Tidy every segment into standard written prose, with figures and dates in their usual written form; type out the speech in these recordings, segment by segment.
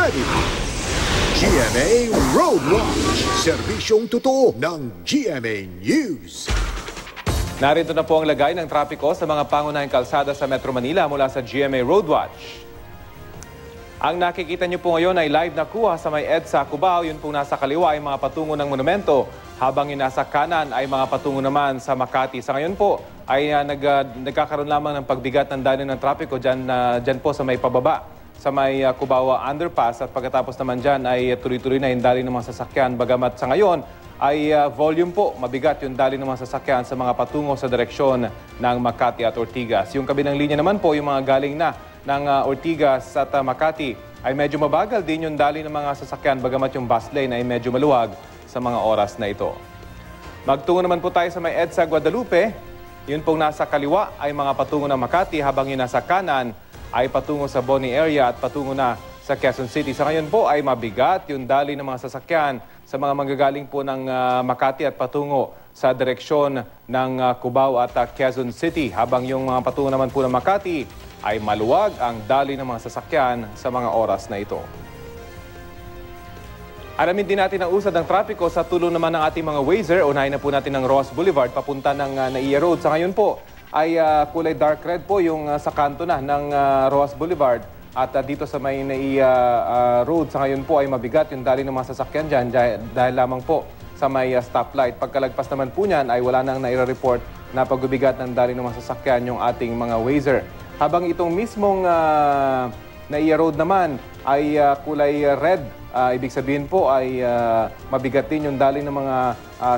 ready. GMA Road Watch, serbisyong totoo ng GMA News. Narito na po ang lagay ng trapiko sa mga pangunahing kalsada sa Metro Manila mula sa GMA Road Watch. Ang nakikita niyo po ngayon ay live na kuha sa may EDSA Cubao. Yun pong nasa kaliwa ay mga patungo ng monumento, habang yung nasa kanan ay mga patungo naman sa Makati. Sa ngayon po ay nagkakaroon lamang ng pagbigat ng daloy ng trapiko dyan po sa may pababa sa may Cubao Underpass, at pagkatapos naman dyan ay tuloy-tuloy na yung daloy ng mga sasakyan. Bagamat sa ngayon ay volume po, mabigat yung daloy ng mga sasakyan sa mga patungo sa direksyon ng Makati at Ortigas. Yung kabilang linya naman po, yung mga galing na ng Ortigas at Makati, ay medyo mabagal din yung daloy ng mga sasakyan, bagamat yung bus lane ay medyo maluwag sa mga oras na ito. Magtungo naman po tayo sa may EDSA Guadalupe. Yun pong nasa kaliwa ay mga patungo ng Makati, habang yung nasa kanan ay patungo sa Boni area at patungo na sa Quezon City. Sa ngayon po ay mabigat yung daloy ng mga sasakyan sa mga manggagaling po ng Makati at patungo sa direksyon ng Cubao at Quezon City. Habang yung mga patungo naman po ng Makati ay maluwag ang daloy ng mga sasakyan sa mga oras na ito. Alamin din natin ang usad ng trapiko sa tulong naman ng ating mga Wazer. Unahin na po natin ng Ross Boulevard papunta ng Naiya Road. Sa ngayon po ay kulay dark red po yung sa kanto na ng Ross Boulevard. At dito sa may Naiya Road, sa ngayon po ay mabigat yung daloy ng mga sasakyan dyan dahil lamang po sa may stoplight. Pagkalagpas naman po niyan ay wala nang naire-report na pagbibigat ng daloy ng mga sasakyan yung ating mga Wazer. Habang itong mismong Naiya Road naman ay kulay red. Ibig sabihin po ay mabigat din yung daloy ng mga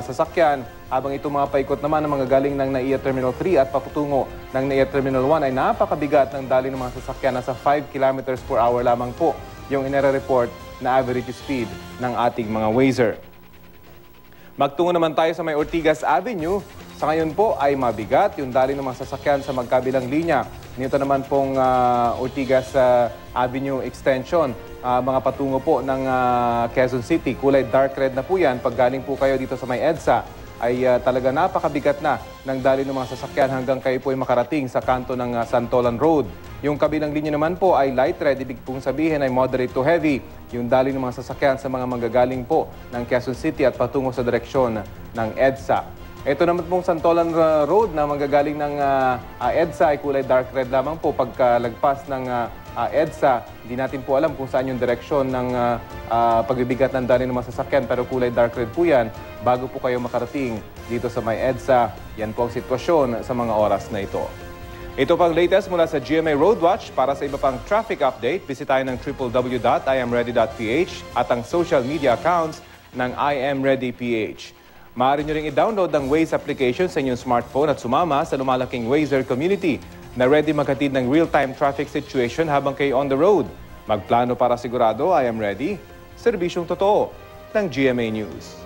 sasakyan. Habang itong mga paikot naman ng mga galing ng Naiya Terminal 3 at paputungo ng Naiya Terminal 1 ay napakabigat ng daloy ng mga sasakyan. Nasa 5 kilometers per hour lamang po yung inire-report na average speed ng ating mga Wazer. Magtungo naman tayo sa may Ortigas Avenue. Sa ngayon po ay mabigat yung daloy ng mga sasakyan sa magkabilang linya. Nito naman pong Ortigas Avenue Extension, mga patungo po ng Quezon City. Kulay dark red na po yan. Pag galing po kayo dito sa may EDSA, ay talaga napakabigat na ng daloy ng mga sasakyan hanggang kayo po ay makarating sa kanto ng Santolan Road. Yung kabilang linya naman po ay light red. Ibig pong sabihin ay moderate to heavy yung daloy ng mga sasakyan sa mga manggagaling po ng Quezon City at patungo sa direksyon ng EDSA. Ito naman pong Santolan Road na manggagaling ng EDSA ay kulay dark red lamang po. Pagkalagpas ng EDSA, hindi natin po alam kung saan yung direksyon ng pagbibigat ng daloy ng mga sasakyan, pero kulay dark red po yan bago po kayo makarating dito sa may EDSA. Yan po ang sitwasyon sa mga oras na ito. Ito pang latest mula sa GMA Road Watch. Para sa iba pang traffic update, bisitahin ng www.imready.ph at ang social media accounts ng IMReadyPH. Maaari nyo rin i-download ang Waze application sa inyong smartphone at sumama sa lumalaking Wazer community na ready maghatid ng real-time traffic situation habang kayo on the road. Magplano para sigurado, I am ready. Serbisyong totoo ng GMA News.